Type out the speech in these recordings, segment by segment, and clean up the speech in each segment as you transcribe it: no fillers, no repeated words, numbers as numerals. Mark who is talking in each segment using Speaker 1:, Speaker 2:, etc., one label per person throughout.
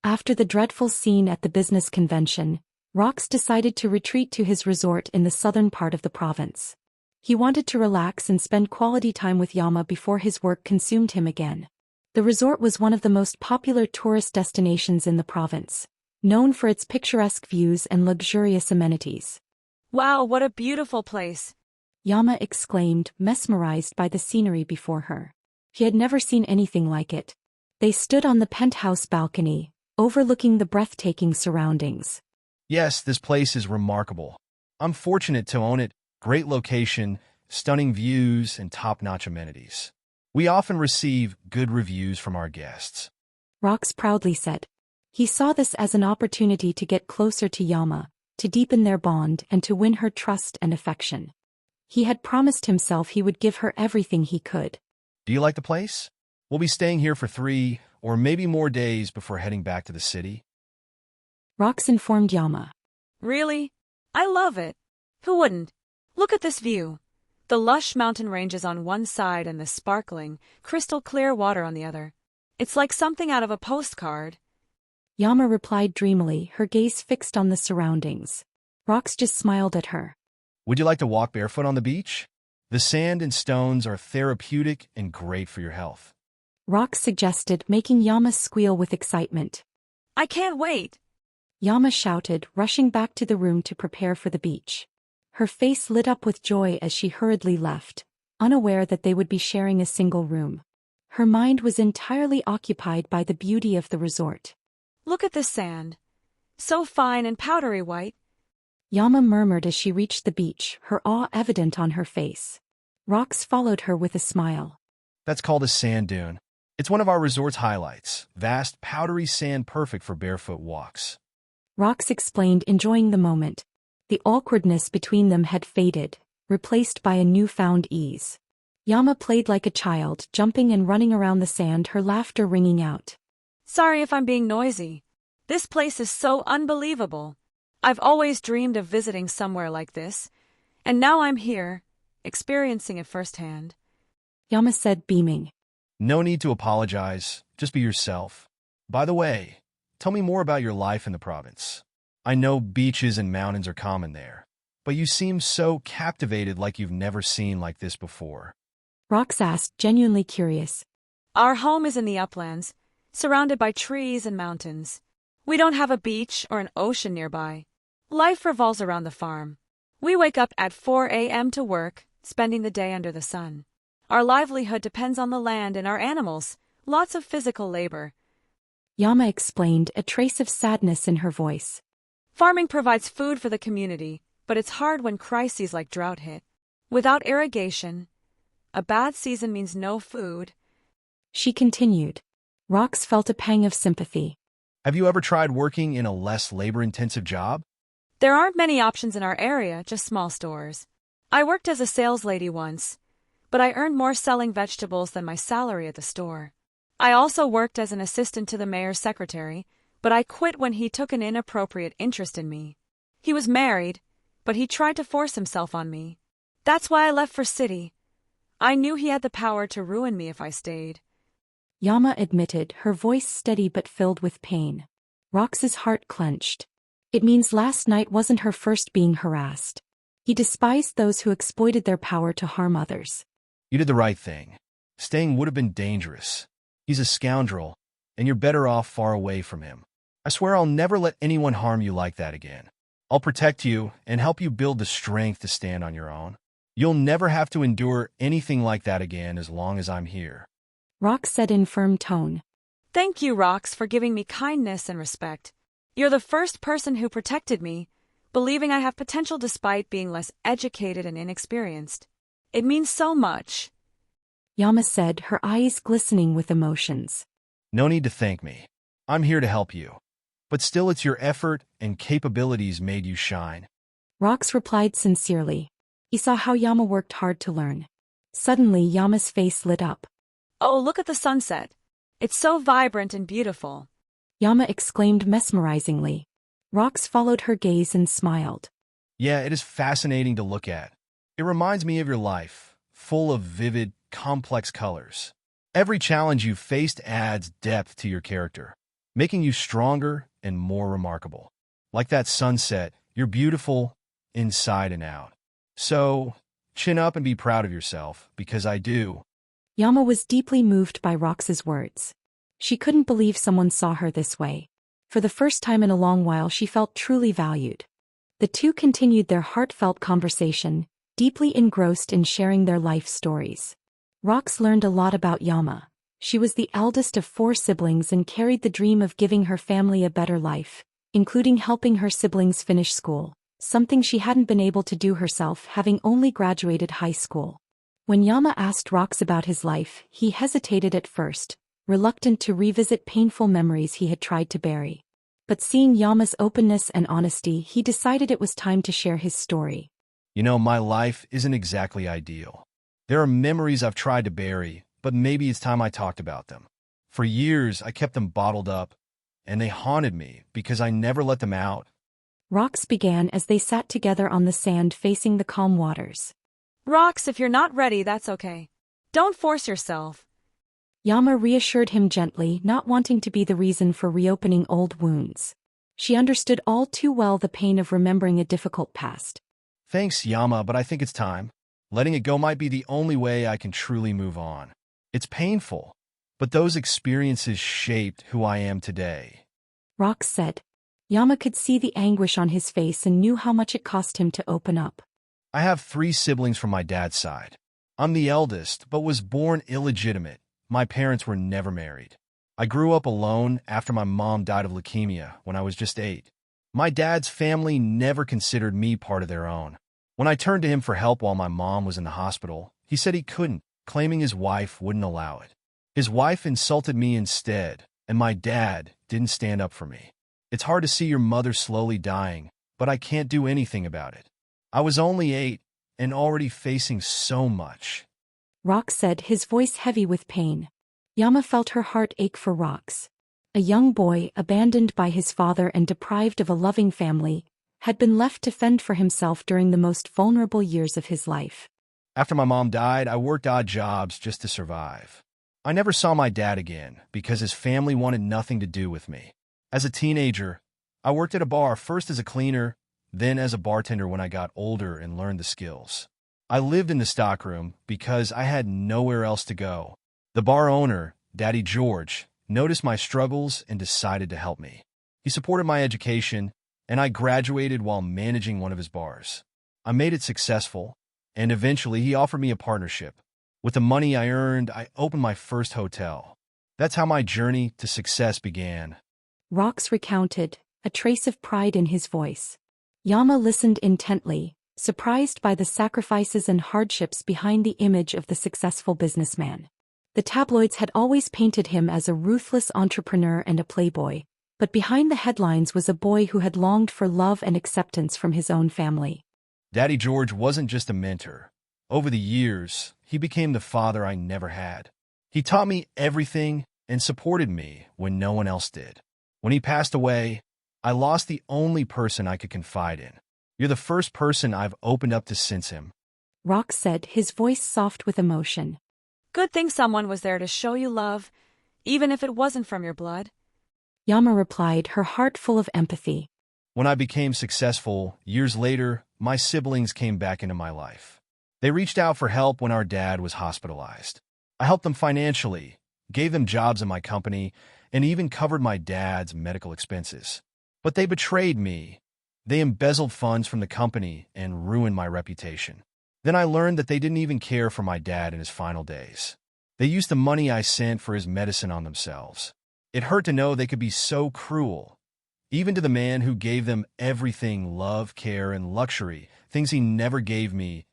Speaker 1: After the dreadful scene at the business convention, Rox decided to retreat to his resort in the southern part of the province. He wanted to relax and spend quality time with Yama before his work consumed him again. The resort was one of the most popular tourist destinations in the province, known for its picturesque views and luxurious amenities.
Speaker 2: Wow, what a beautiful place!
Speaker 1: Yama exclaimed, mesmerized by the scenery before her. He had never seen anything like it. They stood on the penthouse balcony, overlooking the breathtaking surroundings.
Speaker 3: Yes, this place is remarkable. I'm fortunate to own it. Great location, stunning views, and top-notch amenities. We often receive good reviews from our guests.
Speaker 1: Rox proudly said. He saw this as an opportunity to get closer to Yama, to deepen their bond and to win her trust and affection. He had promised himself he would give her everything he could.
Speaker 3: Do you like the place? We'll be staying here for 3 or maybe more days before heading back to the city.
Speaker 1: Rox informed Yama.
Speaker 2: Really? I love it. Who wouldn't? Look at this view. The lush mountain ranges on one side and the sparkling, crystal-clear water on the other. It's like something out of a postcard.
Speaker 1: Yama replied dreamily, her gaze fixed on the surroundings. Rox just smiled at her.
Speaker 3: Would you like to walk barefoot on the beach? The sand and stones are therapeutic and great for your health.
Speaker 1: Rox suggested, making Yama squeal with excitement.
Speaker 2: I can't wait!
Speaker 1: Yama shouted, rushing back to the room to prepare for the beach. Her face lit up with joy as she hurriedly left, unaware that they would be sharing a single room. Her mind was entirely occupied by the beauty of the resort.
Speaker 2: Look at this sand. So fine and powdery white.
Speaker 1: Yama murmured as she reached the beach, her awe evident on her face. Rox followed her with a smile.
Speaker 3: That's called a sand dune. It's one of our resort's highlights. Vast, powdery sand perfect for barefoot walks.
Speaker 1: Rox explained, enjoying the moment. The awkwardness between them had faded, replaced by a newfound ease. Yama played like a child, jumping and running around the sand, her laughter ringing out.
Speaker 2: Sorry if I'm being noisy. This place is so unbelievable. I've always dreamed of visiting somewhere like this, and now I'm here, experiencing it firsthand.
Speaker 1: Yama said, beaming.
Speaker 3: No need to apologize. Just be yourself. By the way, tell me more about your life in the province. I know beaches and mountains are common there, but you seem so captivated, like you've never seen like this before.
Speaker 1: Rox asked, genuinely curious.
Speaker 2: Our home is in the uplands, surrounded by trees and mountains. We don't have a beach or an ocean nearby. Life revolves around the farm. We wake up at 4 a.m. to work, spending the day under the sun. Our livelihood depends on the land and our animals, lots of physical labor.
Speaker 1: Yama explained, a trace of sadness in her voice.
Speaker 2: Farming provides food for the community, but it's hard when crises like drought hit. Without irrigation, a bad season means no food.
Speaker 1: She continued. Rox felt a pang of sympathy.
Speaker 3: Have you ever tried working in a less labor-intensive job?
Speaker 2: There aren't many options in our area, just small stores. I worked as a sales lady once, but I earned more selling vegetables than my salary at the store. I also worked as an assistant to the mayor's secretary, but I quit when he took an inappropriate interest in me. He was married, but he tried to force himself on me. That's why I left for city. I knew he had the power to ruin me if I stayed.
Speaker 1: Yama admitted, her voice steady but filled with pain. Rox's heart clenched. It means last night wasn't her first being harassed. He despised those who exploited their power to harm others.
Speaker 3: You did the right thing. Staying would have been dangerous. He's a scoundrel, and you're better off far away from him. I swear I'll never let anyone harm you like that again. I'll protect you and help you build the strength to stand on your own. You'll never have to endure anything like that again as long as I'm here.
Speaker 1: Rox said in firm tone.
Speaker 2: Thank you, Rox, for giving me kindness and respect. You're the first person who protected me, believing I have potential despite being less educated and inexperienced. It means so much.
Speaker 1: Yama said, her eyes glistening with emotions.
Speaker 3: No need to thank me. I'm here to help you. But still, it's your effort and capabilities made you shine.
Speaker 1: Rox replied sincerely. He saw how Yama worked hard to learn. Suddenly, Yama's face lit up.
Speaker 2: Oh, look at the sunset. It's so vibrant and beautiful.
Speaker 1: Yama exclaimed mesmerizingly. Rox followed her gaze and smiled.
Speaker 3: Yeah, it is fascinating to look at. It reminds me of your life, full of vivid, complex colors. Every challenge you've faced adds depth to your character. making you stronger and more remarkable. Like that sunset, you're beautiful inside and out. So, chin up and be proud of yourself, because I do.
Speaker 1: Yama was deeply moved by Rox's words. She couldn't believe someone saw her this way. For the first time in a long while, she felt truly valued. The two continued their heartfelt conversation, deeply engrossed in sharing their life stories. Rox learned a lot about Yama. She was the eldest of 4 siblings and carried the dream of giving her family a better life, including helping her siblings finish school, something she hadn't been able to do herself, having only graduated high school. When Yama asked Rox about his life, he hesitated at first, reluctant to revisit painful memories he had tried to bury. But seeing Yama's openness and honesty, he decided it was time to share his story.
Speaker 3: You know, my life isn't exactly ideal. There are memories I've tried to bury, but maybe it's time I talked about them. For years, I kept them bottled up, and they haunted me because I never let them out.
Speaker 1: Rox began as they sat together on the sand facing the calm waters.
Speaker 2: Rox, if you're not ready, that's okay. Don't force yourself.
Speaker 1: Yama reassured him gently, not wanting to be the reason for reopening old wounds. She understood all too well the pain of remembering a difficult past.
Speaker 3: Thanks, Yama, but I think it's time. Letting it go might be the only way I can truly move on. It's painful, but those experiences shaped who I am today.
Speaker 1: Rox said. Yama could see the anguish on his face and knew how much it cost him to open up.
Speaker 3: I have 3 siblings from my dad's side. I'm the eldest, but was born illegitimate. My parents were never married. I grew up alone after my mom died of leukemia when I was just 8. My dad's family never considered me part of their own. When I turned to him for help while my mom was in the hospital, he said he couldn't, claiming his wife wouldn't allow it. His wife insulted me instead, and my dad didn't stand up for me. It's hard to see your mother slowly dying, but I can't do anything about it. I was only 8 and already facing so much.
Speaker 1: Rox said, his voice heavy with pain. Yama felt her heart ache for Rox. A young boy, abandoned by his father and deprived of a loving family, had been left to fend for himself during the most vulnerable years of his life.
Speaker 3: After my mom died, I worked odd jobs just to survive. I never saw my dad again because his family wanted nothing to do with me. As a teenager, I worked at a bar, first as a cleaner, then as a bartender when I got older and learned the skills. I lived in the stockroom because I had nowhere else to go. The bar owner, Daddy George, noticed my struggles and decided to help me. He supported my education, and I graduated while managing one of his bars. I made it successful, and eventually he offered me a partnership. With the money I earned, I opened my first hotel. That's how my journey to success began.
Speaker 1: Rox recounted, a trace of pride in his voice. Yama listened intently, surprised by the sacrifices and hardships behind the image of the successful businessman. The tabloids had always painted him as a ruthless entrepreneur and a playboy, but behind the headlines was a boy who had longed for love and acceptance from his own family.
Speaker 3: Daddy George wasn't just a mentor. Over the years, he became the father I never had. He taught me everything and supported me when no one else did. When he passed away, I lost the only person I could confide in. You're the first person I've opened up to since him.
Speaker 1: Rox said, his voice soft with emotion.
Speaker 2: Good thing someone was there to show you love, even if it wasn't from your blood.
Speaker 1: Yama replied, her heart full of empathy.
Speaker 3: When I became successful, years later, my siblings came back into my life. They reached out for help when our dad was hospitalized. I helped them financially, gave them jobs in my company, and even covered my dad's medical expenses. But they betrayed me. They embezzled funds from the company and ruined my reputation. Then I learned that they didn't even care for my dad in his final days. They used the money I sent for his medicine on themselves. It hurt to know they could be so cruel, even to the man who gave them everything: love, care, and luxury, things he never gave me.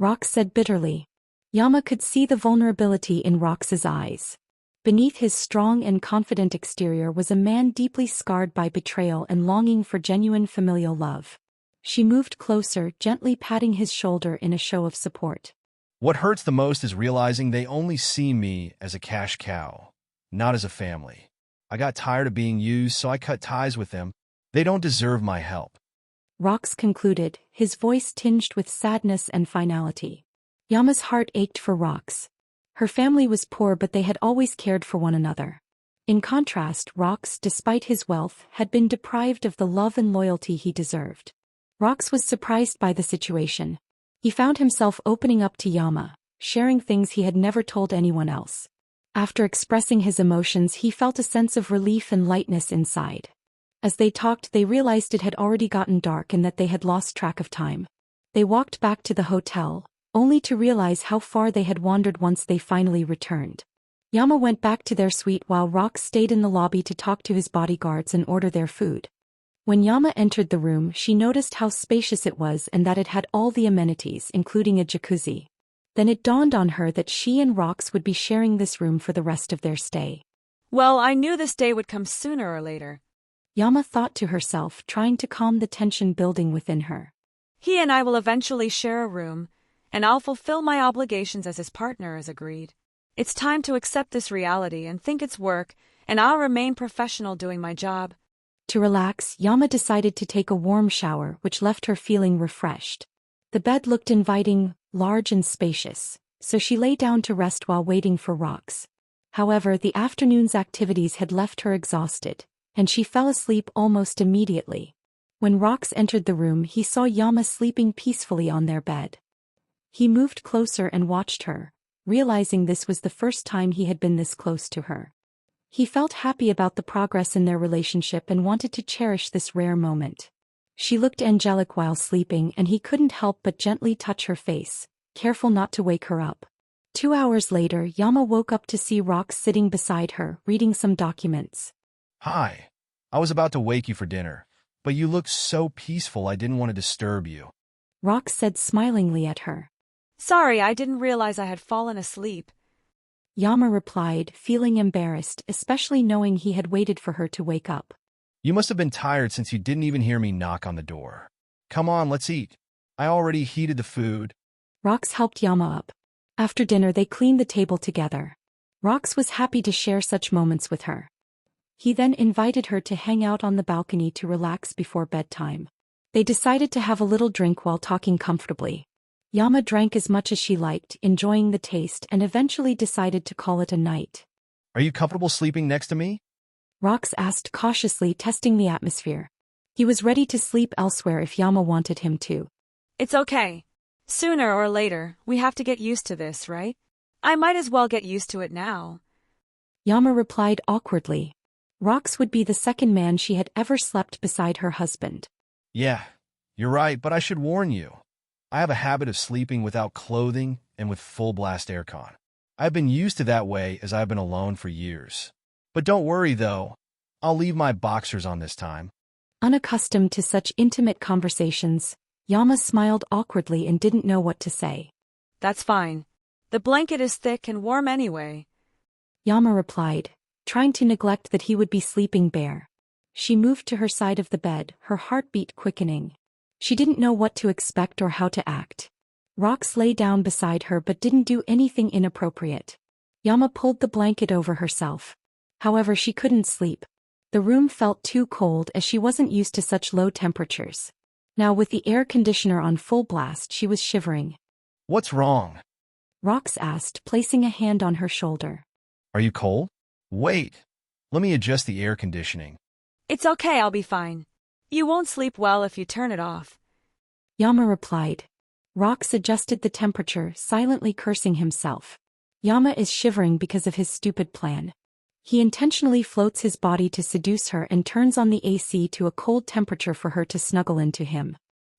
Speaker 1: Rox said bitterly. Yama could see the vulnerability in Rox's eyes. Beneath his strong and confident exterior was a man deeply scarred by betrayal and longing for genuine familial love. She moved closer, gently patting his shoulder in a show of support.
Speaker 3: What hurts the most is realizing they only see me as a cash cow, not as a family. I got tired of being used, so I cut ties with them. They don't deserve my help.
Speaker 1: Rox concluded, his voice tinged with sadness and finality. Yama's heart ached for Rox. Her family was poor, but they had always cared for one another. In contrast, Rox, despite his wealth, had been deprived of the love and loyalty he deserved. Rox was surprised by the situation. He found himself opening up to Yama, sharing things he had never told anyone else. After expressing his emotions, he felt a sense of relief and lightness inside. As they talked, they realized it had already gotten dark and that they had lost track of time. They walked back to the hotel, only to realize how far they had wandered once they finally returned. Yama went back to their suite while Rox stayed in the lobby to talk to his bodyguards and order their food. When Yama entered the room, she noticed how spacious it was and that it had all the amenities, including a jacuzzi. Then it dawned on her that she and Rox would be sharing this room for the rest of their stay.
Speaker 2: Well, I knew this day would come sooner or later.
Speaker 1: Yama thought to herself, trying to calm the tension building within her.
Speaker 2: He and I will eventually share a room, and I'll fulfill my obligations as his partner as agreed. It's time to accept this reality and think it's work, and I'll remain professional doing my job.
Speaker 1: To relax, Yama decided to take a warm shower, which left her feeling refreshed. The bed looked inviting, large and spacious, so she lay down to rest while waiting for Rox. However, the afternoon's activities had left her exhausted, and she fell asleep almost immediately. When Rox entered the room, he saw Yama sleeping peacefully on their bed. He moved closer and watched her, realizing this was the first time he had been this close to her. He felt happy about the progress in their relationship and wanted to cherish this rare moment. She looked angelic while sleeping, and he couldn't help but gently touch her face, careful not to wake her up. 2 hours later, Yama woke up to see Rox sitting beside her, reading some documents.
Speaker 3: Hi. I was about to wake you for dinner, but you looked so peaceful I didn't want to disturb you.
Speaker 1: Rox said smilingly at her.
Speaker 2: Sorry, I didn't realize I had fallen asleep.
Speaker 1: Yama replied, feeling embarrassed, especially knowing he had waited for her to wake up.
Speaker 3: You must have been tired since you didn't even hear me knock on the door. Come on, let's eat. I already heated the food.
Speaker 1: Rox helped Yama up. After dinner, they cleaned the table together. Rox was happy to share such moments with her. He then invited her to hang out on the balcony to relax before bedtime. They decided to have a little drink while talking comfortably. Yama drank as much as she liked, enjoying the taste, and eventually decided to call it a night.
Speaker 3: Are you comfortable sleeping next to me?
Speaker 1: Rox asked cautiously, testing the atmosphere. He was ready to sleep elsewhere if Yama wanted him to.
Speaker 2: It's okay. Sooner or later, we have to get used to this, right? I might as well get used to it now.
Speaker 1: Yama replied awkwardly. Rox would be the second man she had ever slept beside her husband.
Speaker 3: Yeah, you're right, but I should warn you. I have a habit of sleeping without clothing and with full-blast aircon. I've been used to that way as I've been alone for years. But don't worry, though. I'll leave my boxers on this time.
Speaker 1: Unaccustomed to such intimate conversations, Yama smiled awkwardly and didn't know what to say.
Speaker 2: That's fine. The blanket is thick and warm anyway.
Speaker 1: Yama replied, trying to neglect that he would be sleeping bare. She moved to her side of the bed, her heartbeat quickening. She didn't know what to expect or how to act. Rox lay down beside her but didn't do anything inappropriate. Yama pulled the blanket over herself. However, she couldn't sleep. The room felt too cold as she wasn't used to such low temperatures. Now with the air conditioner on full blast, she was shivering.
Speaker 3: What's wrong?
Speaker 1: Rox asked, placing a hand on her shoulder.
Speaker 3: Are you cold? Wait. Let me adjust the air conditioning.
Speaker 2: It's okay, I'll be fine. You won't sleep well if you turn it off.
Speaker 1: Yama replied. Rox adjusted the temperature, silently cursing himself. Yama is shivering because of his stupid plan. He intentionally floats his body to seduce her and turns on the AC to a cold temperature for her to snuggle into him.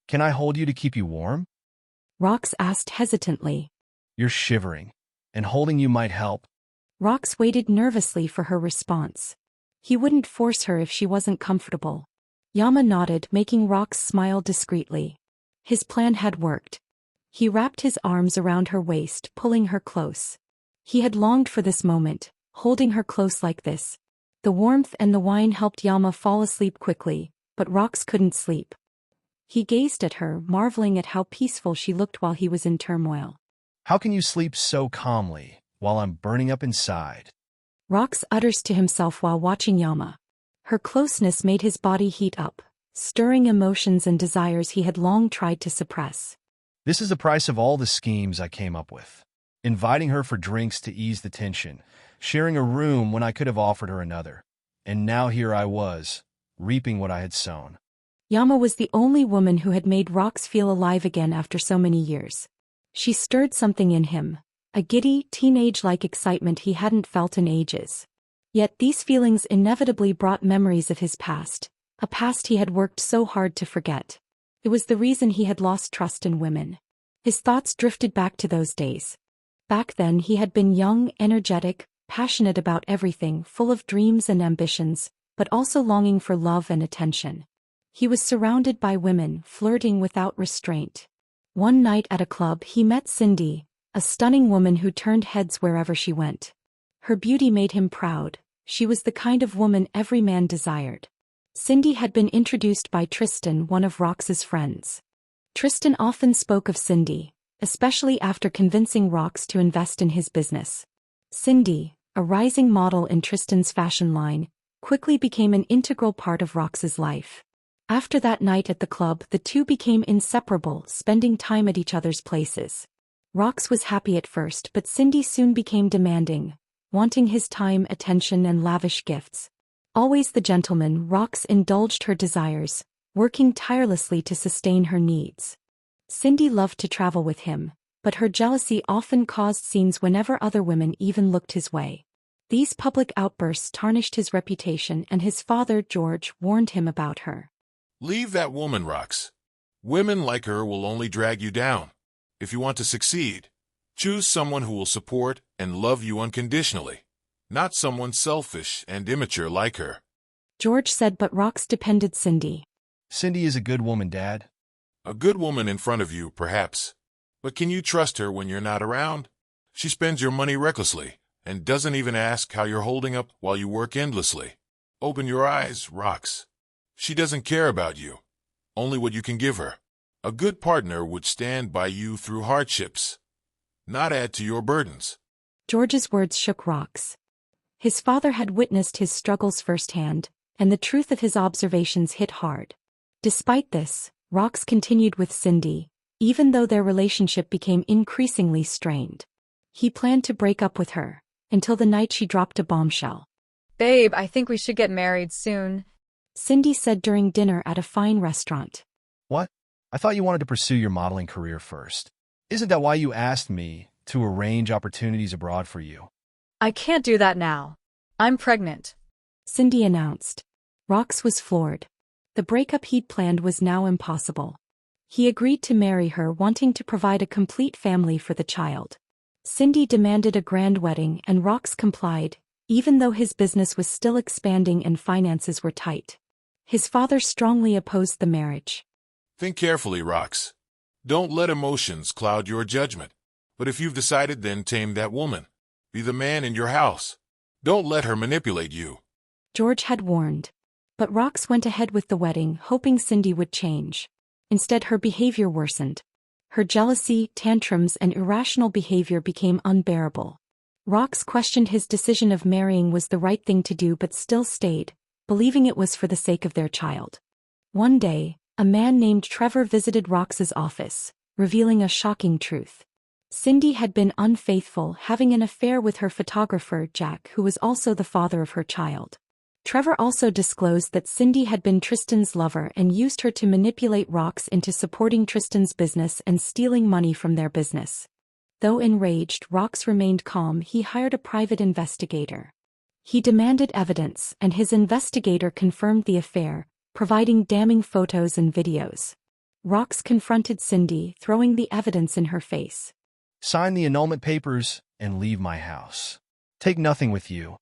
Speaker 3: Can I hold you to keep you warm?
Speaker 1: Rox asked hesitantly.
Speaker 3: You're shivering, and holding you might help.
Speaker 1: Rox waited nervously for her response. He wouldn't force her if she wasn't comfortable. Yama nodded, making Rox smile discreetly. His plan had worked. He wrapped his arms around her waist, pulling her close. He had longed for this moment, holding her close like this. The warmth and the wine helped Yama fall asleep quickly, but Rox couldn't sleep. He gazed at her, marveling at how peaceful she looked while he was in turmoil.
Speaker 3: How can you sleep so calmly while I'm burning up inside?
Speaker 1: Rox utters to himself while watching Yama. Her closeness made his body heat up, stirring emotions and desires he had long tried to suppress.
Speaker 3: This is the price of all the schemes I came up with. Inviting her for drinks to ease the tension, sharing a room when I could have offered her another. And now here I was, reaping what I had sown.
Speaker 1: Yama was the only woman who had made Rox feel alive again after so many years. She stirred something in him, a giddy, teenage-like excitement he hadn't felt in ages. Yet these feelings inevitably brought memories of his past, a past he had worked so hard to forget. It was the reason he had lost trust in women. His thoughts drifted back to those days. Back then he had been young, energetic, passionate about everything, full of dreams and ambitions, but also longing for love and attention. He was surrounded by women, flirting without restraint. One night at a club he met Cindy, a stunning woman who turned heads wherever she went. Her beauty made him proud. She was the kind of woman every man desired. Cindy had been introduced by Tristan, one of Rox's friends. Tristan often spoke of Cindy, especially after convincing Rox to invest in his business. Cindy, a rising model in Tristan's fashion line, quickly became an integral part of Rox's life. After that night at the club, the two became inseparable, spending time at each other's places. Rox was happy at first, but Cindy soon became demanding, wanting his time, attention, and lavish gifts. Always the gentleman, Rox indulged her desires, working tirelessly to sustain her needs. Cindy loved to travel with him, but her jealousy often caused scenes whenever other women even looked his way. These public outbursts tarnished his reputation, and his father, George, warned him about her.
Speaker 4: Leave that woman, Rox. Women like her will only drag you down. If you want to succeed, choose someone who will support and love you unconditionally, not someone selfish and immature like her.
Speaker 1: George said, but Rox defended Cindy.
Speaker 3: Cindy is a good woman, Dad.
Speaker 4: A good woman in front of you, perhaps. But can you trust her when you're not around? She spends your money recklessly and doesn't even ask how you're holding up while you work endlessly. Open your eyes, Rox. She doesn't care about you, only what you can give her. A good partner would stand by you through hardships, not add to your burdens.
Speaker 1: George's words shook Rox. His father had witnessed his struggles firsthand, and the truth of his observations hit hard. Despite this, Rox continued with Cindy, even though their relationship became increasingly strained. He planned to break up with her, until the night she dropped a bombshell.
Speaker 2: Babe, I think we should get married soon.
Speaker 1: Cindy said during dinner at a fine restaurant.
Speaker 3: What? I thought you wanted to pursue your modeling career first. Isn't that why you asked me to arrange opportunities abroad for you?
Speaker 2: I can't do that now. I'm pregnant.
Speaker 1: Cindy announced. Rox was floored. The breakup he'd planned was now impossible. He agreed to marry her, wanting to provide a complete family for the child. Cindy demanded a grand wedding, and Rox complied, even though his business was still expanding and finances were tight. His father strongly opposed the marriage.
Speaker 4: Think carefully, Rox. Don't let emotions cloud your judgment. But if you've decided, then tame that woman. Be the man in your house. Don't let her manipulate you.
Speaker 1: George had warned. But Rox went ahead with the wedding, hoping Cindy would change. Instead, her behavior worsened. Her jealousy, tantrums, and irrational behavior became unbearable. Rox questioned his decision of marrying was the right thing to do, but still stayed, believing it was for the sake of their child. One day, a man named Trevor visited Rox's office, revealing a shocking truth. Cindy had been unfaithful, having an affair with her photographer, Jack, who was also the father of her child. Trevor also disclosed that Cindy had been Tristan's lover and used her to manipulate Rox into supporting Tristan's business and stealing money from their business. Though enraged, Rox remained calm. He hired a private investigator. He demanded evidence, and his investigator confirmed the affair, providing damning photos and videos. Rox confronted Cindy, throwing the evidence in her face.
Speaker 3: Sign the annulment papers and leave my house. Take nothing with you.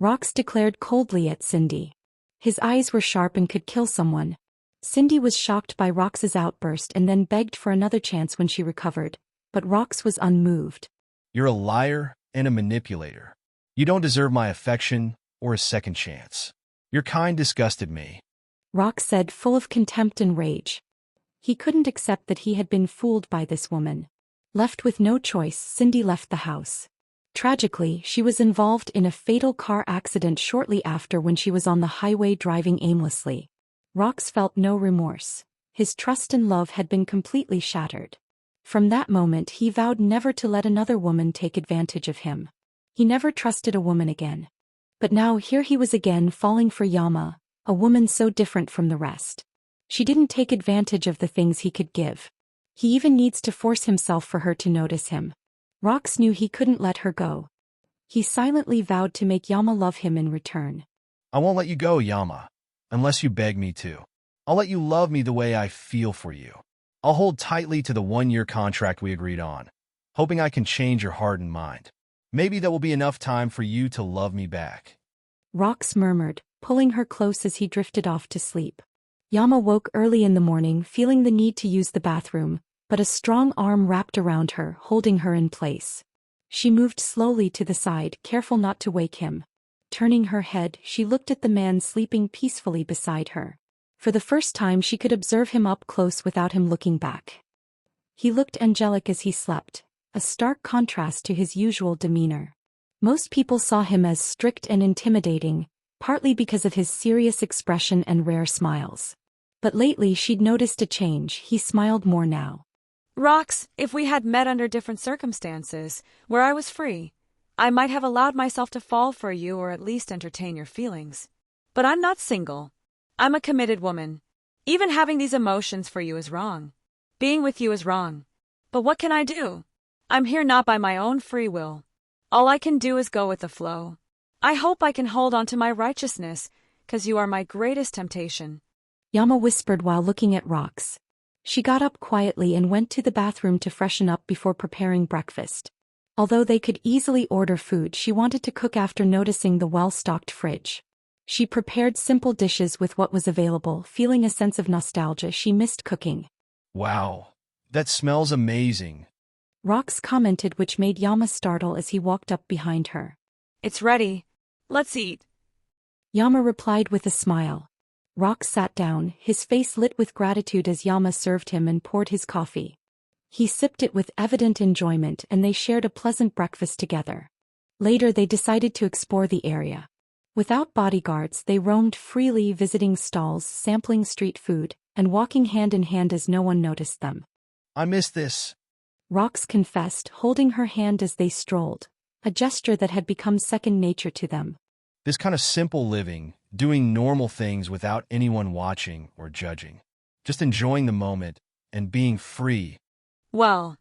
Speaker 1: Rox declared coldly at Cindy. His eyes were sharp and could kill someone. Cindy was shocked by Rox's outburst and then begged for another chance when she recovered, but Rox was unmoved.
Speaker 3: You're a liar and a manipulator. You don't deserve my affection or a second chance. Your kind disgusted me.
Speaker 1: Rox said, full of contempt and rage. He couldn't accept that he had been fooled by this woman. Left with no choice, Cindy left the house. Tragically, she was involved in a fatal car accident shortly after when she was on the highway driving aimlessly. Rox felt no remorse. His trust and love had been completely shattered. From that moment he vowed never to let another woman take advantage of him. He never trusted a woman again. But now here he was again falling for Yama, a woman so different from the rest. She didn't take advantage of the things he could give. He even needs to force himself for her to notice him. Rox knew he couldn't let her go. He silently vowed to make Yama love him in return.
Speaker 3: I won't let you go, Yama, unless you beg me to. I'll let you love me the way I feel for you. I'll hold tightly to the 1-year contract we agreed on, hoping I can change your heart and mind. Maybe that will be enough time for you to love me back.
Speaker 1: Rox murmured, pulling her close as he drifted off to sleep. Yama woke early in the morning feeling the need to use the bathroom, but a strong arm wrapped around her, holding her in place. She moved slowly to the side, careful not to wake him. Turning her head, she looked at the man sleeping peacefully beside her. For the first time she could observe him up close without him looking back. He looked angelic as he slept, a stark contrast to his usual demeanor. Most people saw him as strict and intimidating, partly because of his serious expression and rare smiles. But lately she'd noticed a change. He smiled more now.
Speaker 2: Rox, if we had met under different circumstances, where I was free, I might have allowed myself to fall for you or at least entertain your feelings. But I'm not single. I'm a committed woman. Even having these emotions for you is wrong. Being with you is wrong. But what can I do? I'm here not by my own free will. All I can do is go with the flow. I hope I can hold on to my righteousness, 'cause you are my greatest temptation.
Speaker 1: Yama whispered while looking at Rox. She got up quietly and went to the bathroom to freshen up before preparing breakfast. Although they could easily order food, she wanted to cook after noticing the well-stocked fridge. She prepared simple dishes with what was available, feeling a sense of nostalgia. She missed cooking.
Speaker 3: Wow, that smells amazing.
Speaker 1: Rox commented, which made Yama startle as he walked up behind her.
Speaker 2: It's ready. Let's eat.
Speaker 1: Yama replied with a smile. Rox sat down, his face lit with gratitude as Yama served him and poured his coffee. He sipped it with evident enjoyment and they shared a pleasant breakfast together. Later they decided to explore the area. Without bodyguards, they roamed freely, visiting stalls, sampling street food, and walking hand in hand as no one noticed them.
Speaker 3: I miss this.
Speaker 1: Rox confessed, holding her hand as they strolled, a gesture that had become second nature to them.
Speaker 3: This kind of simple living, doing normal things without anyone watching or judging. Just enjoying the moment and being free.
Speaker 2: Well,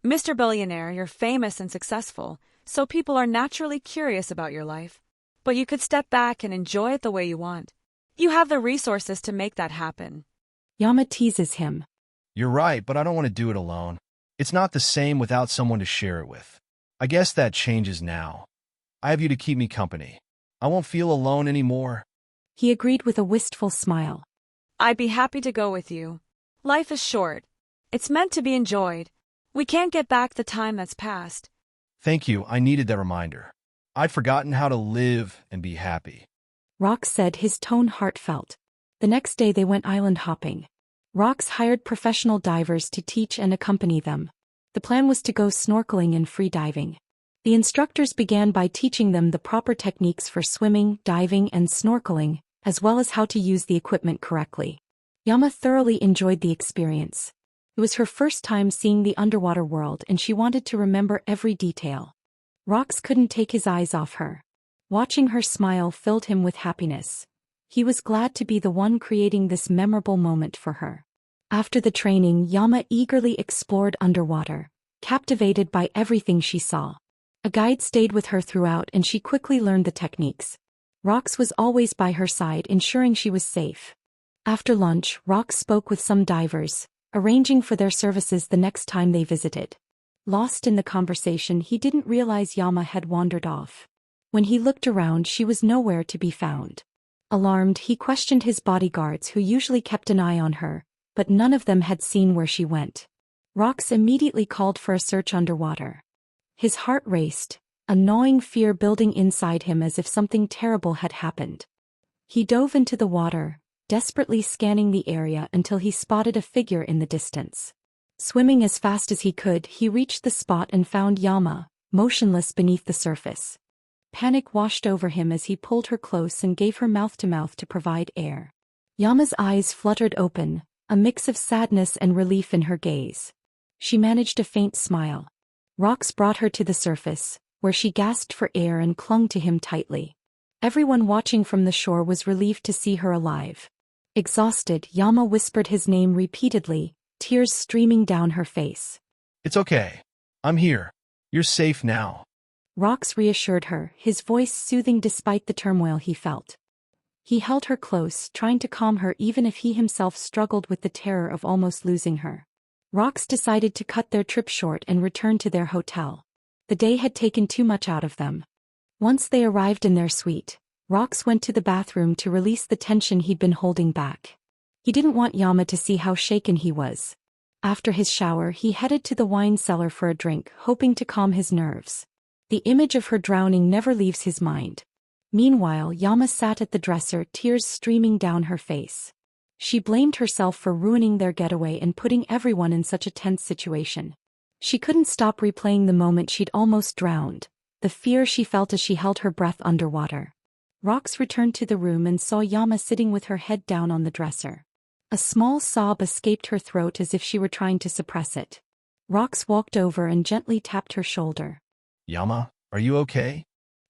Speaker 2: Mr. Billionaire, you're famous and successful, so people are naturally curious about your life. But you could step back and enjoy it the way you want. You have the resources to make that happen.
Speaker 1: Yama teases him.
Speaker 3: You're right, but I don't want to do it alone. It's not the same without someone to share it with. I guess that changes now. I have you to keep me company. I won't feel alone anymore.
Speaker 1: He agreed with a wistful smile.
Speaker 2: I'd be happy to go with you. Life is short. It's meant to be enjoyed. We can't get back the time that's passed.
Speaker 3: Thank you, I needed that reminder. I'd forgotten how to live and be happy.
Speaker 1: Rox said, his tone heartfelt. The next day they went island hopping. Rox hired professional divers to teach and accompany them. The plan was to go snorkeling and free diving. The instructors began by teaching them the proper techniques for swimming, diving, and snorkeling, as well as how to use the equipment correctly. Yama thoroughly enjoyed the experience. It was her first time seeing the underwater world and she wanted to remember every detail. Rox couldn't take his eyes off her. Watching her smile filled him with happiness. He was glad to be the one creating this memorable moment for her. After the training, Yama eagerly explored underwater, captivated by everything she saw. A guide stayed with her throughout and she quickly learned the techniques. Rox was always by her side, ensuring she was safe. After lunch, Rox spoke with some divers, arranging for their services the next time they visited. Lost in the conversation, he didn't realize Yama had wandered off. When he looked around, she was nowhere to be found. Alarmed, he questioned his bodyguards who usually kept an eye on her, but none of them had seen where she went. Rox immediately called for a search underwater. His heart raced, a gnawing fear building inside him as if something terrible had happened. He dove into the water, desperately scanning the area until he spotted a figure in the distance. Swimming as fast as he could, he reached the spot and found Yama, motionless beneath the surface. Panic washed over him as he pulled her close and gave her mouth to provide air. Yama's eyes fluttered open, a mix of sadness and relief in her gaze. She managed a faint smile. Rox brought her to the surface, where she gasped for air and clung to him tightly. Everyone watching from the shore was relieved to see her alive. Exhausted, Yama whispered his name repeatedly, tears streaming down her face.
Speaker 3: It's okay. I'm here. You're safe now.
Speaker 1: Rox reassured her, his voice soothing despite the turmoil he felt. He held her close, trying to calm her even if he himself struggled with the terror of almost losing her. Rox decided to cut their trip short and return to their hotel. The day had taken too much out of them. Once they arrived in their suite, Rox went to the bathroom to release the tension he'd been holding back. He didn't want Yama to see how shaken he was. After his shower, he headed to the wine cellar for a drink, hoping to calm his nerves. The image of her drowning never leaves his mind. Meanwhile, Yama sat at the dresser, tears streaming down her face. She blamed herself for ruining their getaway and putting everyone in such a tense situation. She couldn't stop replaying the moment she'd almost drowned, the fear she felt as she held her breath underwater. Rox returned to the room and saw Yama sitting with her head down on the dresser. A small sob escaped her throat as if she were trying to suppress it. Rox walked over and gently tapped her shoulder.
Speaker 3: Yama, are you okay?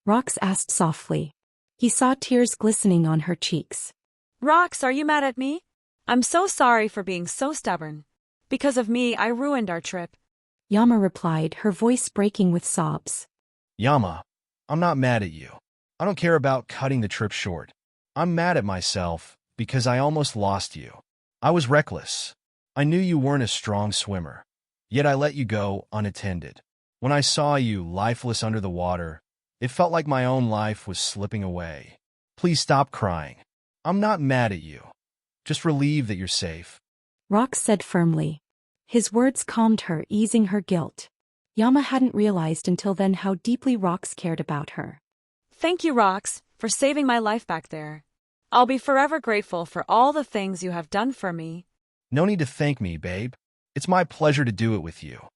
Speaker 1: Rox asked softly. He saw tears glistening on her cheeks.
Speaker 2: Rox, are you mad at me? I'm so sorry for being so stubborn. Because of me, I ruined our trip.
Speaker 1: Yama replied, her voice breaking with sobs.
Speaker 3: Yama, I'm not mad at you. I don't care about cutting the trip short. I'm mad at myself because I almost lost you. I was reckless. I knew you weren't a strong swimmer. Yet I let you go unattended. When I saw you lifeless under the water, it felt like my own life was slipping away. Please stop crying. I'm not mad at you. Just relieved that you're safe.
Speaker 1: Rox said firmly. His words calmed her, easing her guilt. Yama hadn't realized until then how deeply Rox cared about her.
Speaker 2: Thank you, Rox, for saving my life back there. I'll be forever grateful for all the things you have done for me.
Speaker 3: No need to thank me, babe. It's my pleasure to do it with you.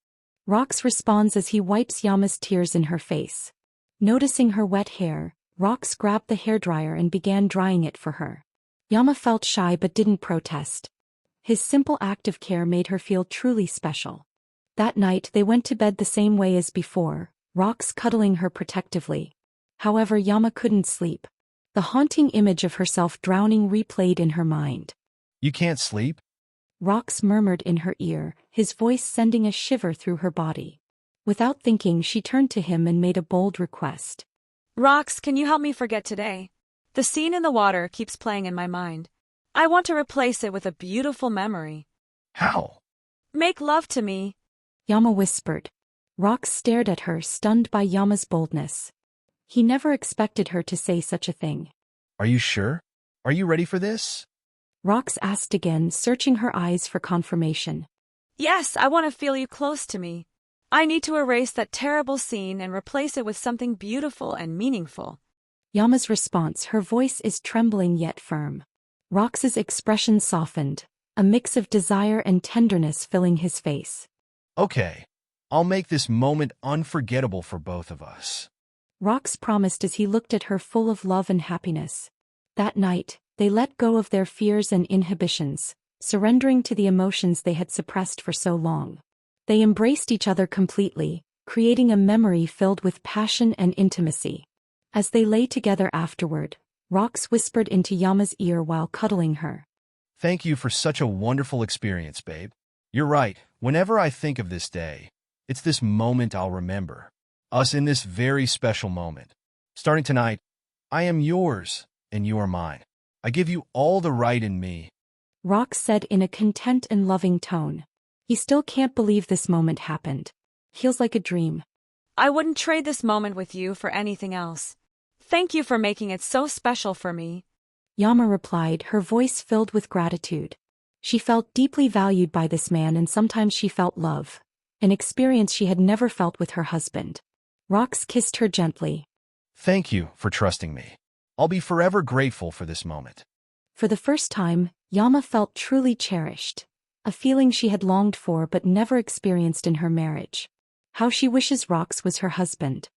Speaker 1: Rox responds as he wipes Yama's tears in her face. Noticing her wet hair, Rox grabbed the hairdryer and began drying it for her. Yama felt shy but didn't protest. His simple act of care made her feel truly special. That night they went to bed the same way as before, Rox cuddling her protectively. However, Yama couldn't sleep. The haunting image of herself drowning replayed in her mind.
Speaker 3: You can't sleep?
Speaker 1: Rox murmured in her ear, his voice sending a shiver through her body. Without thinking, she turned to him and made a bold request.
Speaker 2: Rox, can you help me forget today? The scene in the water keeps playing in my mind. I want to replace it with a beautiful memory.
Speaker 3: How?
Speaker 2: Make love to me.
Speaker 1: Yama whispered. Rox stared at her, stunned by Yama's boldness. He never expected her to say such a thing.
Speaker 3: Are you sure? Are you ready for this?
Speaker 1: Rox asked again, searching her eyes for confirmation.
Speaker 2: Yes, I want to feel you close to me. I need to erase that terrible scene and replace it with something beautiful and meaningful.
Speaker 1: Yama's response, her voice is trembling yet firm. Rox's expression softened, a mix of desire and tenderness filling his face.
Speaker 3: Okay, I'll make this moment unforgettable for both of us.
Speaker 1: Rox promised as he looked at her full of love and happiness. That night, they let go of their fears and inhibitions, surrendering to the emotions they had suppressed for so long. They embraced each other completely, creating a memory filled with passion and intimacy. As they lay together afterward, Rox whispered into Yama's ear while cuddling her.
Speaker 3: Thank you for such a wonderful experience, babe. You're right, whenever I think of this day, it's this moment I'll remember. Us in this very special moment. Starting tonight, I am yours, and you are mine. I give you all the right in me.
Speaker 1: Rox said in a content and loving tone. He still can't believe this moment happened. Feels like a dream.
Speaker 2: I wouldn't trade this moment with you for anything else. Thank you for making it so special for me.
Speaker 1: Yama replied, her voice filled with gratitude. She felt deeply valued by this man, and sometimes she felt love, an experience she had never felt with her husband. Rox kissed her gently.
Speaker 3: Thank you for trusting me. I'll be forever grateful for this moment.
Speaker 1: For the first time, Yama felt truly cherished, a feeling she had longed for but never experienced in her marriage. How she wishes Rox was her husband.